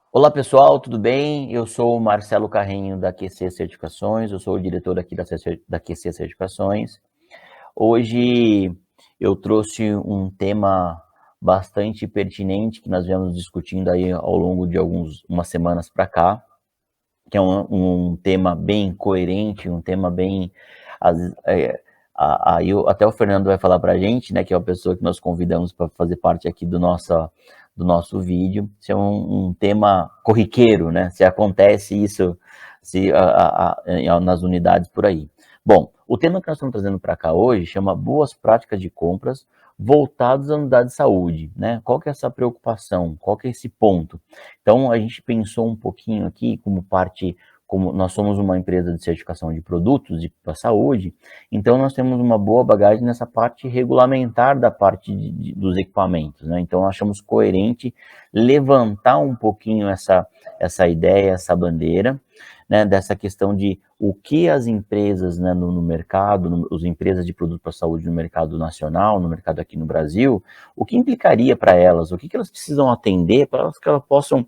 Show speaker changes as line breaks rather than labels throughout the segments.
Olá pessoal, tudo bem? Eu sou o Marcelo Carrinho da QC Certificações, eu sou o diretor aqui da QC Certificações. Hoje eu trouxe um tema bastante pertinente que nós viemos discutindo aí ao longo de umas semanas para cá, que é um tema bem coerente, um tema bem... até o Fernando vai falar para a gente, né, que é a pessoa que nós convidamos para fazer parte aqui do nosso vídeo. Isso é um tema corriqueiro, né? Se acontece isso nas unidades por aí. Bom, o tema que nós estamos trazendo para cá hoje chama Boas Práticas de Compras voltados à unidade de saúde, né? Qual que é essa preocupação? Qual que é esse ponto? Então, a gente pensou um pouquinho aqui como nós somos uma empresa de certificação de produtos para a saúde, então nós temos uma boa bagagem nessa parte regulamentar da parte dos equipamentos, né? Então achamos coerente levantar um pouquinho essa ideia, essa bandeira, né, dessa questão de o que as empresas, né, no mercado, as empresas de produto para a saúde no mercado nacional, no mercado aqui no Brasil, o que implicaria para elas, o que elas precisam atender para que elas possam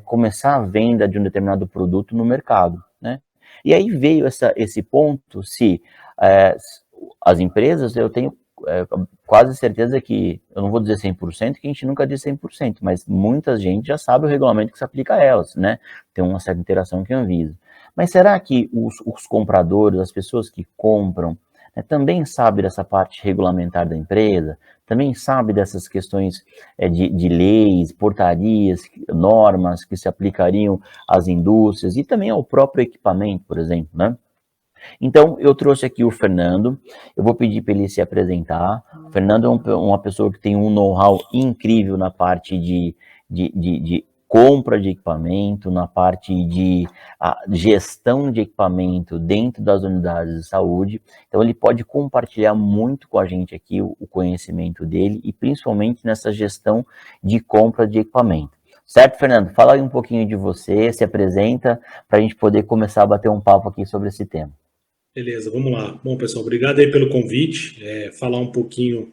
começar a venda de um determinado produto no mercado, né? E aí veio esse ponto, se as empresas, eu tenho quase certeza que, eu não vou dizer 100%, que a gente nunca diz 100%, mas muita gente já sabe o regulamento que se aplica a elas, né? Tem uma certa interação com a Anvisa. Mas será que os compradores, as pessoas que compram, né, também sabem dessa parte regulamentar da empresa? Também sabem dessas questões de leis, portarias, normas que se aplicariam às indústrias e também ao próprio equipamento, por exemplo, né? Então, eu trouxe aqui o Fernando, eu vou pedir para ele se apresentar. O Fernando é uma pessoa que tem um know-how incrível na parte de compra de equipamento, na parte de gestão de equipamento dentro das unidades de saúde. Então, ele pode compartilhar muito com a gente aqui o conhecimento dele e principalmente nessa gestão de compra de equipamento. Certo, Fernando? Fala aí um pouquinho de você, se apresenta, para a gente poder começar a bater um papo aqui sobre esse tema.
Beleza, vamos lá. Bom, pessoal, obrigado aí pelo convite. Falar um pouquinho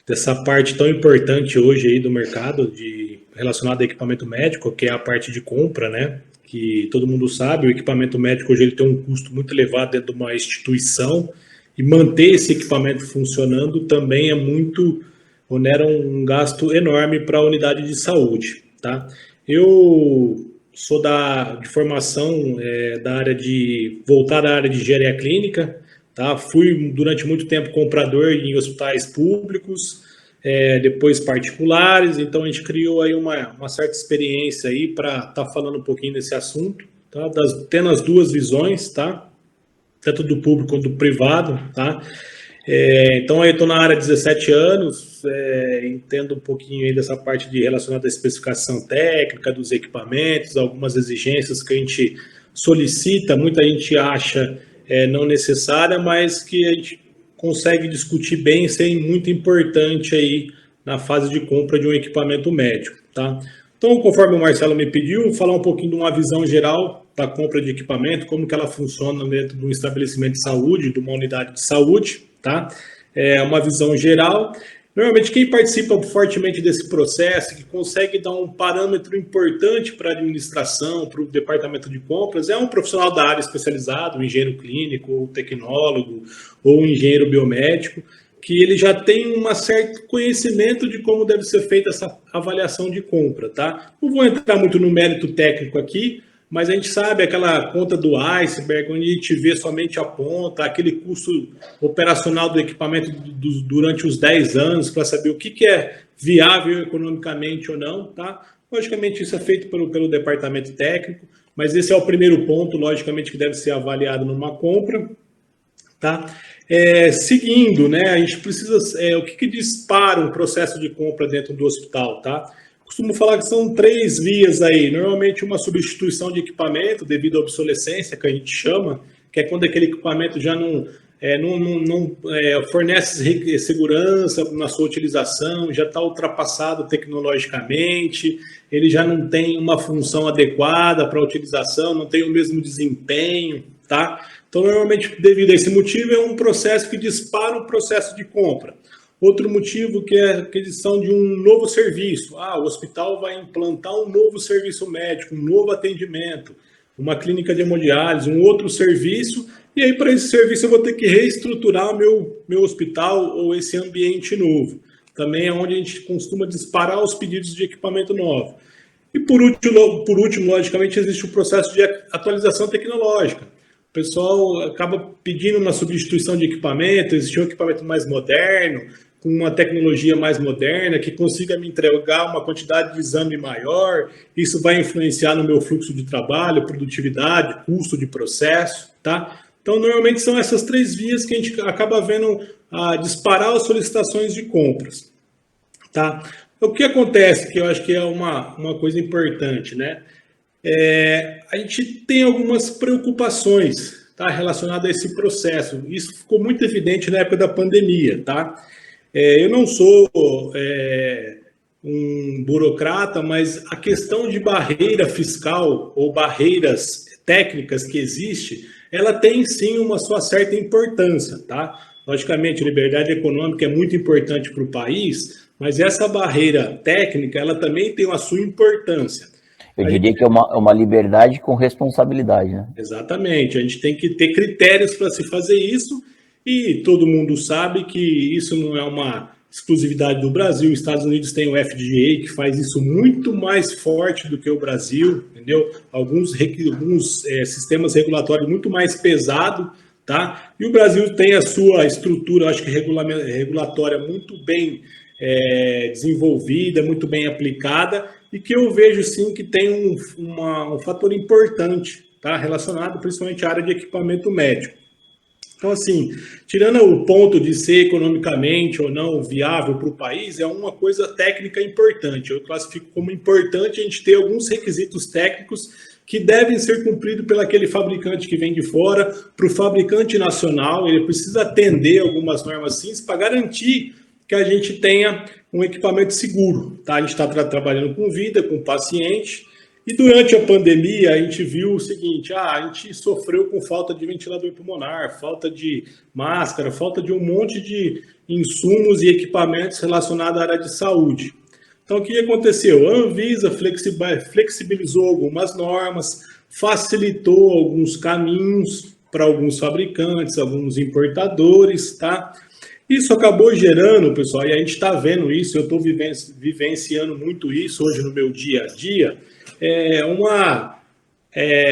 dessa parte tão importante hoje aí do mercado relacionado a equipamento médico, que é a parte de compra, né? Que todo mundo sabe, o equipamento médico hoje ele tem um custo muito elevado dentro de uma instituição e manter esse equipamento funcionando também é muito, onera um gasto enorme para a unidade de saúde, tá? Eu sou de formação da área voltada à área de engenharia clínica, tá? Fui durante muito tempo comprador em hospitais públicos, depois particulares, então a gente criou aí uma certa experiência aí para estar falando um pouquinho desse assunto, tá? Tendo as duas visões, tá? Tanto do público quanto do privado, tá? Então eu estou na área há 17 anos, entendo um pouquinho aí dessa parte relacionada à especificação técnica dos equipamentos, algumas exigências que a gente solicita, muita gente acha não necessária, mas que a gente consegue discutir bem, ser muito importante aí na fase de compra de um equipamento médico, tá? Então, conforme o Marcelo me pediu, falar um pouquinho de uma visão geral da compra de equipamento, como que ela funciona dentro de um estabelecimento de saúde, de uma unidade de saúde, tá? É uma visão geral. Normalmente, quem participa fortemente desse processo, que consegue dar um parâmetro importante para a administração, para o departamento de compras, é um profissional da área especializado, um engenheiro clínico, ou tecnólogo, ou um engenheiro biomédico, que ele já tem um certo conhecimento de como deve ser feita essa avaliação de compra, tá? Não vou entrar muito no mérito técnico aqui, mas a gente sabe aquela conta do iceberg, onde a gente vê somente a ponta, aquele custo operacional do equipamento durante os 10 anos, para saber o que é viável economicamente ou não, tá? Logicamente, isso é feito pelo departamento técnico, mas esse é o primeiro ponto, logicamente, que deve ser avaliado numa compra, tá? Seguindo, né, a gente precisa, o que dispara um processo de compra dentro do hospital, tá? Costumo falar que são 3 vias aí, normalmente uma substituição de equipamento devido à obsolescência, que a gente chama, que é quando aquele equipamento já não fornece segurança na sua utilização, já está ultrapassado tecnologicamente, ele já não tem uma função adequada para a utilização, não tem o mesmo desempenho, tá? Então, normalmente, devido a esse motivo, é um processo que dispara o processo de compra. Outro motivo que é a aquisição de um novo serviço. O hospital vai implantar um novo serviço médico, um novo atendimento, uma clínica de hemodiálise, um outro serviço, e aí para esse serviço eu vou ter que reestruturar o meu hospital ou esse ambiente novo. Também é onde a gente costuma disparar os pedidos de equipamento novo. E por último, logicamente, existe o processo de atualização tecnológica. O pessoal acaba pedindo uma substituição de equipamento, existe um equipamento mais moderno, com uma tecnologia mais moderna, que consiga me entregar uma quantidade de exame maior, isso vai influenciar no meu fluxo de trabalho, produtividade, custo de processo, tá? Então, normalmente são essas 3 vias que a gente acaba vendo disparar as solicitações de compras, tá? O que acontece, que eu acho que é uma coisa importante, né? A gente tem algumas preocupações, tá, relacionadas a esse processo. Isso ficou muito evidente na época da pandemia, tá? Eu não sou um burocrata, mas a questão de barreira fiscal ou barreiras técnicas que existe, ela tem sim uma sua certa importância, tá? Logicamente, liberdade econômica é muito importante para o país, mas essa barreira técnica, ela também tem a sua importância.
Eu diria que é uma liberdade com responsabilidade, né?
Exatamente, a gente tem que ter critérios para se fazer isso, e todo mundo sabe que isso não é uma exclusividade do Brasil. Os Estados Unidos têm o FDA, que faz isso muito mais forte do que o Brasil, entendeu? Alguns sistemas regulatórios muito mais pesados, tá? E o Brasil tem a sua estrutura, acho que regulatória muito bem desenvolvida, muito bem aplicada, e que eu vejo sim que tem um fator importante, tá? Relacionado principalmente à área de equipamento médico. Então, assim, tirando o ponto de ser economicamente ou não viável para o país, é uma coisa técnica importante. Eu classifico como importante a gente ter alguns requisitos técnicos que devem ser cumpridos pelo aquele fabricante que vem de fora. Para o fabricante nacional, ele precisa atender algumas normas sim, para garantir que a gente tenha um equipamento seguro, tá? A gente está trabalhando com vida, com paciente, e durante a pandemia a gente viu o seguinte, a gente sofreu com falta de ventilador pulmonar, falta de máscara, falta de um monte de insumos e equipamentos relacionados à área de saúde. Então, o que aconteceu? A Anvisa flexibilizou algumas normas, facilitou alguns caminhos para alguns fabricantes, alguns importadores, tá? Isso acabou gerando, pessoal, e a gente está vendo isso, eu estou vivenciando muito isso hoje no meu dia a dia, uma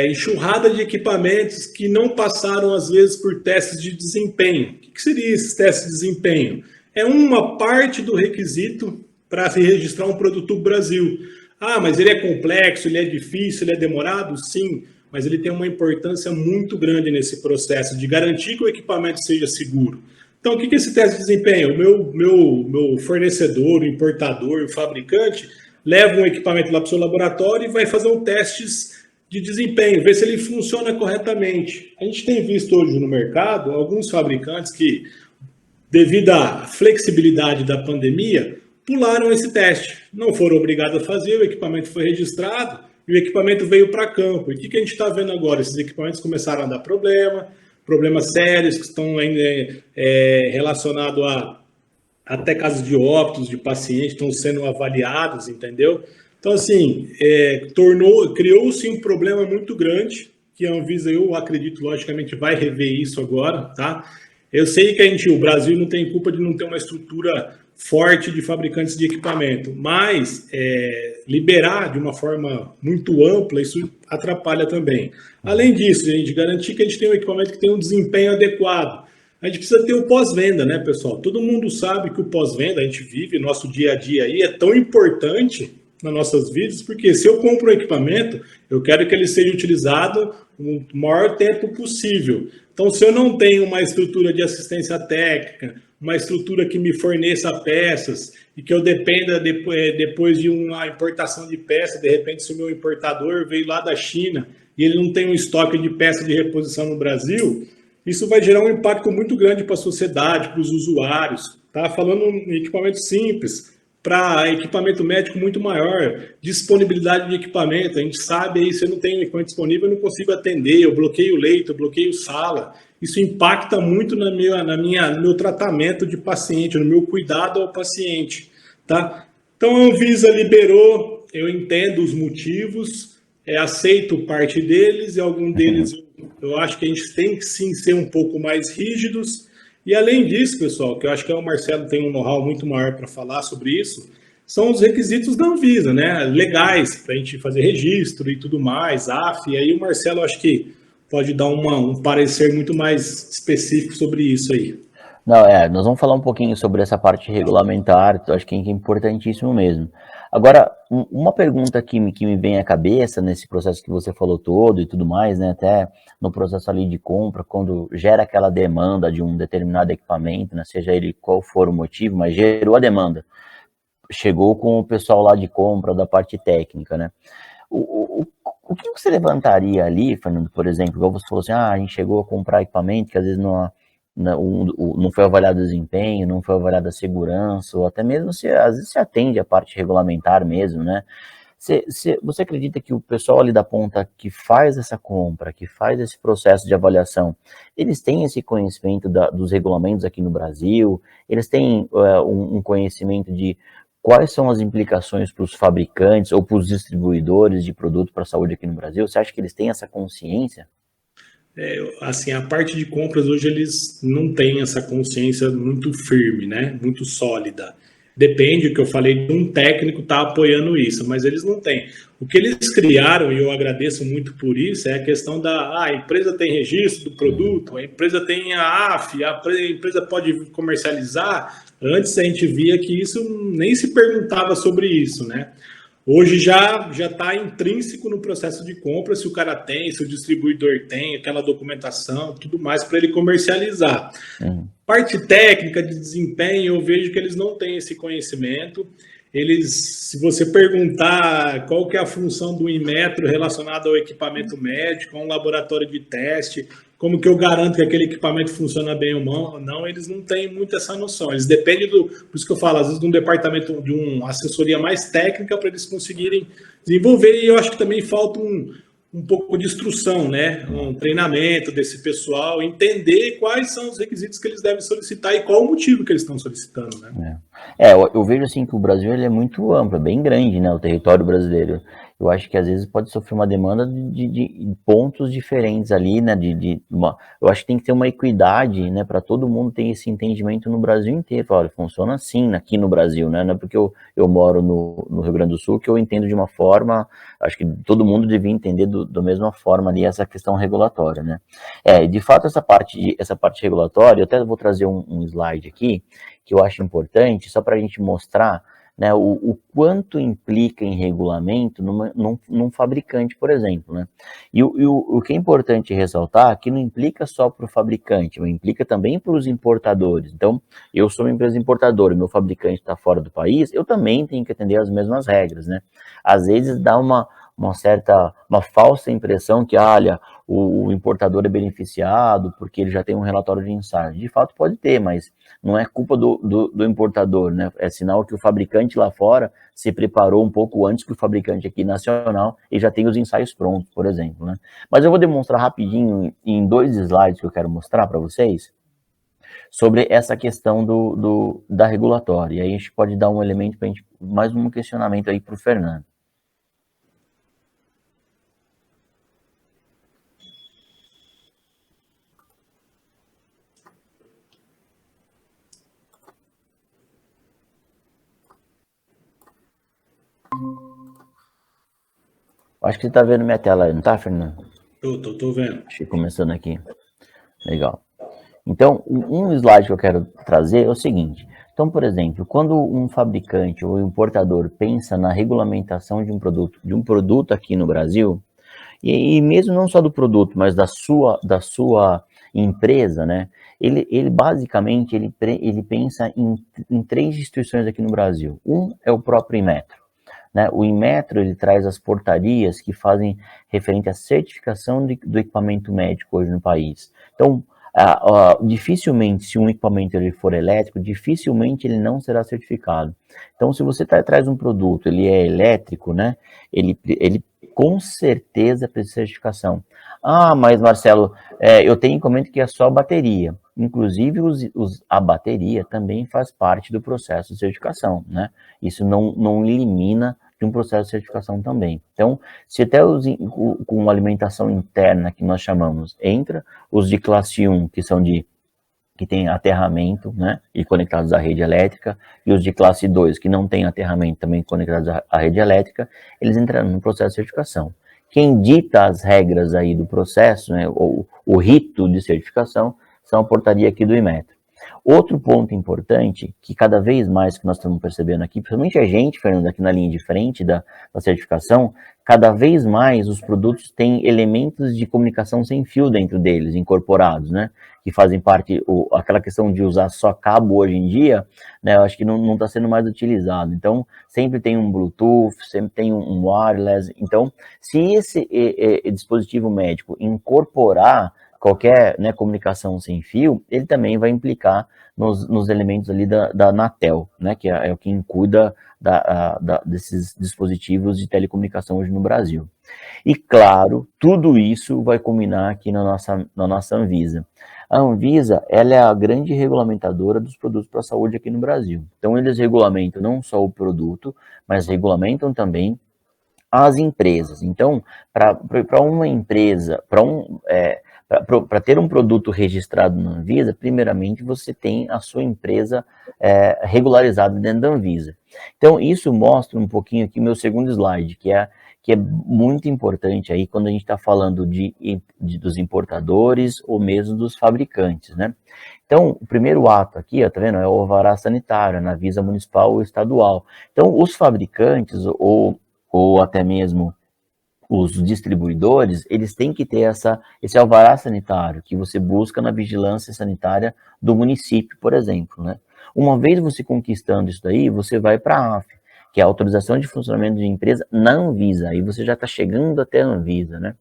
enxurrada de equipamentos que não passaram, às vezes, por testes de desempenho. O que seria esses testes de desempenho? É uma parte do requisito para se registrar um produto do Brasil. Mas ele é complexo, ele é difícil, ele é demorado? Sim, mas ele tem uma importância muito grande nesse processo de garantir que o equipamento seja seguro. Então, o que é esse teste de desempenho? O meu fornecedor, o importador, o fabricante, leva um equipamento lá para o seu laboratório e vai fazer um teste de desempenho, ver se ele funciona corretamente. A gente tem visto hoje no mercado alguns fabricantes que, devido à flexibilidade da pandemia, pularam esse teste. Não foram obrigados a fazer, o equipamento foi registrado e o equipamento veio para campo. E o que a gente está vendo agora? Esses equipamentos começaram a dar problemas sérios que estão relacionados a até casos de óbitos de pacientes estão sendo avaliados, entendeu? Então, assim, criou-se um problema muito grande, que a Anvisa, eu acredito, logicamente, vai rever isso agora, tá? Eu sei que o Brasil não tem culpa de não ter uma estrutura forte de fabricantes de equipamento, mas liberar de uma forma muito ampla, isso atrapalha também. Além disso, a gente garantir que a gente tem um equipamento que tem um desempenho adequado. A gente precisa ter o pós-venda, né, pessoal? Todo mundo sabe que o pós-venda, a gente vive, nosso dia a dia aí, é tão importante nas nossas vidas, porque se eu compro um equipamento, eu quero que ele seja utilizado o maior tempo possível. Então, se eu não tenho uma estrutura de assistência técnica, uma estrutura que me forneça peças e que eu dependa depois de uma importação de peça, de repente, se o meu importador veio lá da China e ele não tem um estoque de peça de reposição no Brasil, isso vai gerar um impacto muito grande para a sociedade, para os usuários. Tá? Falando em equipamento simples, para equipamento médico muito maior, disponibilidade de equipamento. A gente sabe aí, se eu não tenho equipamento disponível, eu não consigo atender, eu bloqueio leito, eu bloqueio sala. Isso impacta muito no meu tratamento de paciente, no meu cuidado ao paciente, tá? Então, a Anvisa liberou, eu entendo os motivos, aceito parte deles, e algum deles eu acho que a gente tem que sim ser um pouco mais rígidos. E além disso, pessoal, que eu acho que o Marcelo tem um know-how muito maior para falar sobre isso, são os requisitos da Anvisa, né? Legais, para a gente fazer registro e tudo mais, AF, e aí o Marcelo acho que pode dar um parecer muito mais específico sobre isso aí.
Não, nós vamos falar um pouquinho sobre essa parte regulamentar, eu acho que é importantíssimo mesmo. Agora, uma pergunta que me vem à cabeça nesse processo que você falou todo e tudo mais, né, até no processo ali de compra, quando gera aquela demanda de um determinado equipamento, né, seja ele qual for o motivo, mas gerou a demanda, chegou com o pessoal lá de compra, da parte técnica, né, o que você levantaria ali, Fernando, por exemplo, igual você falou assim, a gente chegou a comprar equipamento que às vezes não foi avaliado o desempenho, não foi avaliada a segurança, ou até mesmo às vezes se atende a parte regulamentar mesmo, né? Você acredita que o pessoal ali da ponta que faz essa compra, que faz esse processo de avaliação, eles têm esse conhecimento dos regulamentos aqui no Brasil? Eles têm um conhecimento de quais são as implicações para os fabricantes ou para os distribuidores de produto para a saúde aqui no Brasil? Você acha que eles têm essa consciência?
Assim, a parte de compras hoje eles não têm essa consciência muito firme, né? Muito sólida. Depende, o que eu falei, de um técnico estar apoiando isso, mas eles não têm. O que eles criaram, e eu agradeço muito por isso, é a questão a empresa tem registro do produto, a empresa tem a AF, a empresa pode comercializar. Antes a gente via que isso nem se perguntava sobre isso, né? Hoje já está intrínseco no processo de compra, se o cara tem, se o distribuidor tem, aquela documentação, tudo mais para ele comercializar. Parte técnica de desempenho, eu vejo que eles não têm esse conhecimento. Se você perguntar qual que é a função do Inmetro relacionado ao equipamento médico, a um laboratório de teste, como que eu garanto que aquele equipamento funciona bem ou não, eles não têm muito essa noção. Eles dependem por isso que eu falo, às vezes, de um departamento, de uma assessoria mais técnica para eles conseguirem desenvolver, e eu acho que também falta um pouco de instrução, né? Um treinamento desse pessoal, entender quais são os requisitos que eles devem solicitar e qual o motivo que eles estão solicitando, né?
Eu vejo assim que o Brasil ele é muito amplo, é bem grande, né? O território brasileiro. Eu acho que às vezes pode sofrer uma demanda de pontos diferentes ali, né? Eu acho que tem que ter uma equidade, né? Para todo mundo ter esse entendimento no Brasil inteiro. Olha, funciona assim aqui no Brasil, né? Não é porque eu moro no Rio Grande do Sul que eu entendo de uma forma. Acho que todo mundo devia entender da mesma forma ali essa questão regulatória, né? De fato, essa parte regulatória, eu até vou trazer um slide aqui que eu acho importante, só para a gente mostrar, né, o quanto implica em regulamento num fabricante, por exemplo, né? E o que é importante ressaltar é que não implica só para o fabricante, mas implica também para os importadores. Então, eu sou uma empresa importadora, meu fabricante está fora do país, eu também tenho que atender as mesmas regras, né? Às vezes dá uma falsa impressão que, olha, o importador é beneficiado porque ele já tem um relatório de ensaio. De fato pode ter, mas não é culpa do importador, né? É sinal que o fabricante lá fora se preparou um pouco antes que o fabricante aqui nacional e já tem os ensaios prontos, por exemplo, né? Mas eu vou demonstrar rapidinho em 2 slides que eu quero mostrar para vocês sobre essa questão da regulatória. E aí a gente pode dar um elemento para a gente, mais um questionamento aí para o Fernando. Acho que você está vendo minha tela aí, não tá, Fernando?
Tô vendo.
Acho que começando aqui. Legal. Então, um slide que eu quero trazer é o seguinte. Então, por exemplo, quando um fabricante ou importador pensa na regulamentação de um produto aqui no Brasil, e mesmo não só do produto, mas da sua empresa, né? Ele basicamente ele pensa em 3 instituições aqui no Brasil. Um é o próprio Inmetro. Né? O Inmetro ele traz as portarias que fazem referente à certificação do equipamento médico hoje no país. Então, Dificilmente, se um equipamento ele for elétrico, dificilmente ele não será certificado. Então, se você traz um produto, ele é elétrico, né? Ele com certeza precisa de certificação. Ah, mas Marcelo, eu tenho equipamento que é só bateria. Inclusive, a bateria também faz parte do processo de certificação, né? Isso não elimina de um processo de certificação também. Então, se até com alimentação interna, que nós chamamos, entra os de classe 1, que tem aterramento, né, e conectados à rede elétrica, e os de classe 2, que não tem aterramento, também conectados à rede elétrica, eles entrarão no processo de certificação. Quem dita as regras aí do processo, né, o rito de certificação, são a portaria aqui do Inmetro. Outro ponto importante, que cada vez mais que nós estamos percebendo aqui, principalmente a gente, Fernando, aqui na linha de frente da certificação, cada vez mais os produtos têm elementos de comunicação sem fio dentro deles, incorporados, né? Que fazem parte, aquela questão de usar só cabo hoje em dia, né? Eu acho que não está sendo mais utilizado. Então, sempre tem um Bluetooth, sempre tem um wireless. Então, se esse dispositivo médico incorporar qualquer, né, comunicação sem fio, ele também vai implicar nos elementos ali da Anatel, né, que é quem cuida desses dispositivos de telecomunicação hoje no Brasil. E claro, tudo isso vai culminar aqui na nossa Anvisa. A Anvisa, ela é a grande regulamentadora dos produtos para a saúde aqui no Brasil. Então, eles regulamentam não só o produto, mas regulamentam também as empresas. Então, para uma empresa, para ter um produto registrado na Anvisa, primeiramente você tem a sua empresa regularizada dentro da Anvisa. Então, isso mostra um pouquinho aqui o meu segundo slide, que é muito importante aí quando a gente está falando dos importadores ou mesmo dos fabricantes, né? Então, o primeiro ato aqui, ó, tá vendo? É o alvará sanitário, na Anvisa municipal ou estadual. Então, os fabricantes ou até mesmo os distribuidores, eles têm que ter esse alvará sanitário que você busca na vigilância sanitária do município, por exemplo, né? Uma vez você conquistando isso daí, você vai para a AF, que é a autorização de funcionamento de empresa na Anvisa, aí você já está chegando até a Anvisa, né?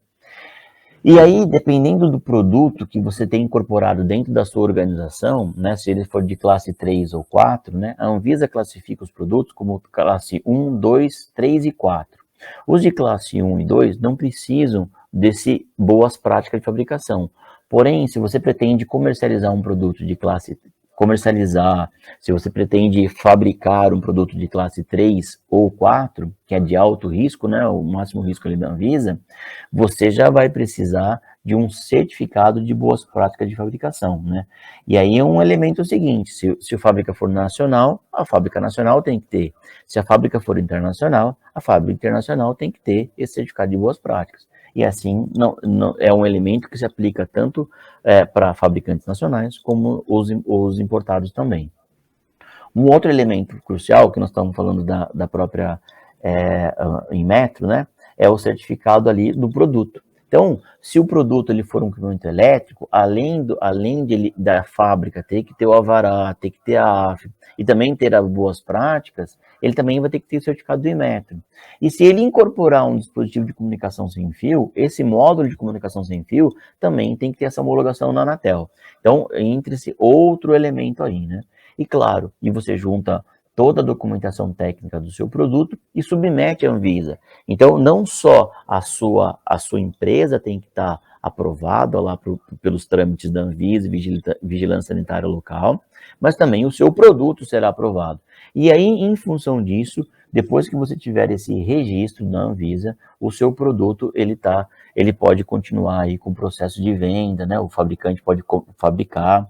E aí, dependendo do produto que você tem incorporado dentro da sua organização, né, se ele for de classe 3 ou 4, né, a Anvisa classifica os produtos como classe 1, 2, 3 e 4. Os de classe 1 e 2 não precisam desse boas práticas de fabricação. Porém, se você pretende comercializar um produto de classe se você pretende fabricar um produto de classe 3 ou 4, que é de alto risco, né, o máximo risco ali da Anvisa, você já vai precisar de um certificado de boas práticas de fabricação, né? E aí é um elemento seguinte, se a fábrica for nacional, a fábrica nacional tem que ter. Se a fábrica for internacional, a fábrica internacional tem que ter esse certificado de boas práticas. E assim, é um elemento que se aplica tanto para fabricantes nacionais como os importados também. Um outro elemento crucial, que nós estamos falando da própria Inmetro, né, é o certificado ali do produto. Então, se o produto ele for um equipamento elétrico, além da fábrica ter que ter o alvará, ter que ter a AF e também ter as boas práticas, ele também vai ter que ter o certificado do Inmetro. E se ele incorporar um dispositivo de comunicação sem fio, esse módulo de comunicação sem fio também tem que ter essa homologação na Anatel. Então, entra esse outro elemento aí, né? E claro, e você junta toda a documentação técnica do seu produto e submete à Anvisa. Então, não só a sua empresa tem que estar aprovada lá pelos trâmites da Anvisa, Vigilância Sanitária Local, mas também o seu produto será aprovado. E aí, em função disso, depois que você tiver esse registro na Anvisa, o seu produto ele pode continuar aí com o processo de venda, né? O fabricante pode fabricar,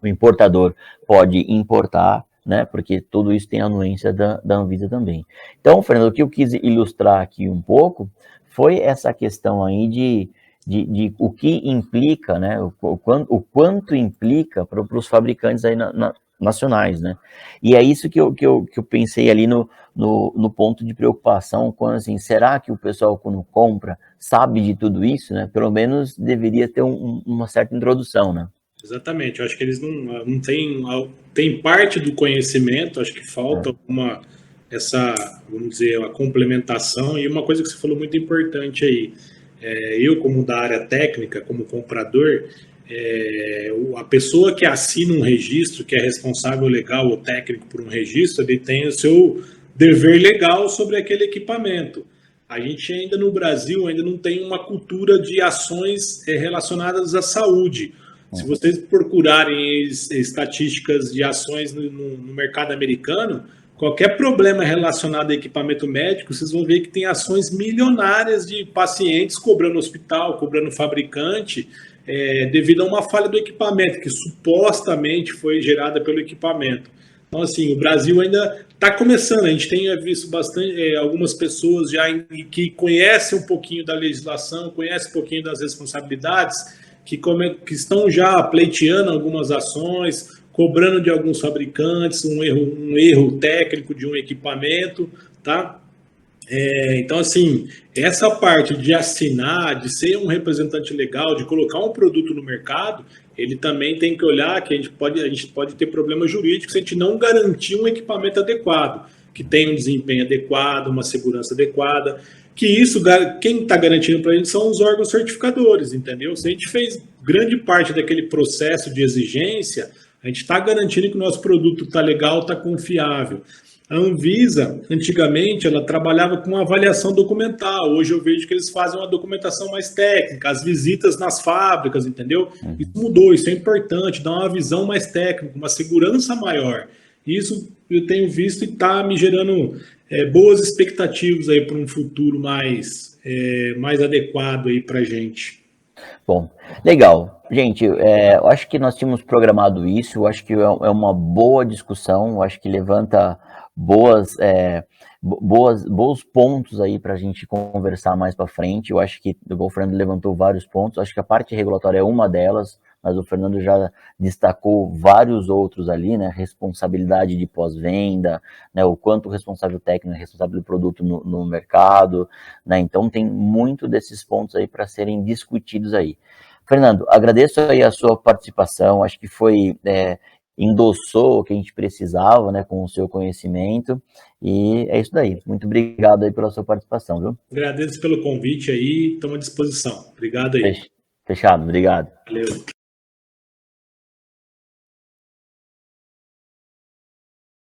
o importador pode importar, né? Porque tudo isso tem anuência da Anvisa também. Então, Fernando, o que eu quis ilustrar aqui um pouco foi essa questão aí de o que implica, né? O quanto implica para os fabricantes aí nacionais, né? E é isso que eu pensei ali no ponto de preocupação, quando assim, será que o pessoal quando compra sabe de tudo isso, né? Pelo menos deveria ter uma certa introdução, né?
Exatamente, eu acho que eles não tem parte do conhecimento, acho que falta vamos dizer, a complementação, e uma coisa que você falou muito importante aí, eu como da área técnica, como comprador, a pessoa que assina um registro, que é responsável legal ou técnico por um registro, ele tem o seu dever legal sobre aquele equipamento. A gente ainda no Brasil ainda não tem uma cultura de ações relacionadas à saúde. Se vocês procurarem estatísticas de ações no mercado americano, qualquer problema relacionado a equipamento médico, vocês vão ver que tem ações milionárias de pacientes cobrando hospital, cobrando fabricante, devido a uma falha do equipamento, que supostamente foi gerada pelo equipamento. Então, assim, o Brasil ainda está começando. A gente tem visto bastante algumas pessoas já que conhecem um pouquinho da legislação, conhecem um pouquinho das responsabilidades, que estão já pleiteando algumas ações, cobrando de alguns fabricantes um erro técnico de um equipamento, tá? Então, assim, essa parte de assinar, de ser um representante legal, de colocar um produto no mercado, ele também tem que olhar que a gente pode ter problemas jurídicos se a gente não garantir um equipamento adequado, que tenha um desempenho adequado, uma segurança adequada, que isso, quem está garantindo para a gente são os órgãos certificadores, entendeu? Se a gente fez grande parte daquele processo de exigência, a gente está garantindo que o nosso produto está legal, está confiável. A Anvisa, antigamente, ela trabalhava com uma avaliação documental. Hoje eu vejo que eles fazem uma documentação mais técnica, as visitas nas fábricas, entendeu? Isso mudou, isso é importante, dá uma visão mais técnica, uma segurança maior. Isso eu tenho visto e está me gerando boas expectativas aí para um futuro mais adequado aí para a gente.
Bom, legal. Gente, eu acho que nós tínhamos programado isso, eu acho que é uma boa discussão, eu acho que levanta bons pontos aí para a gente conversar mais para frente. Eu acho que o Fernando levantou vários pontos, acho que a parte regulatória é uma delas, mas o Fernando já destacou vários outros ali, né? Responsabilidade de pós-venda, né? O quanto o responsável técnico é responsável do produto no mercado, né? Então tem muito desses pontos aí para serem discutidos aí. Fernando, agradeço aí a sua participação, acho que endossou o que a gente precisava, né, com o seu conhecimento, e é isso daí. Muito obrigado aí pela sua participação, viu?
Agradeço pelo convite aí, estamos à disposição. Obrigado aí.
Fechado, obrigado.
Valeu.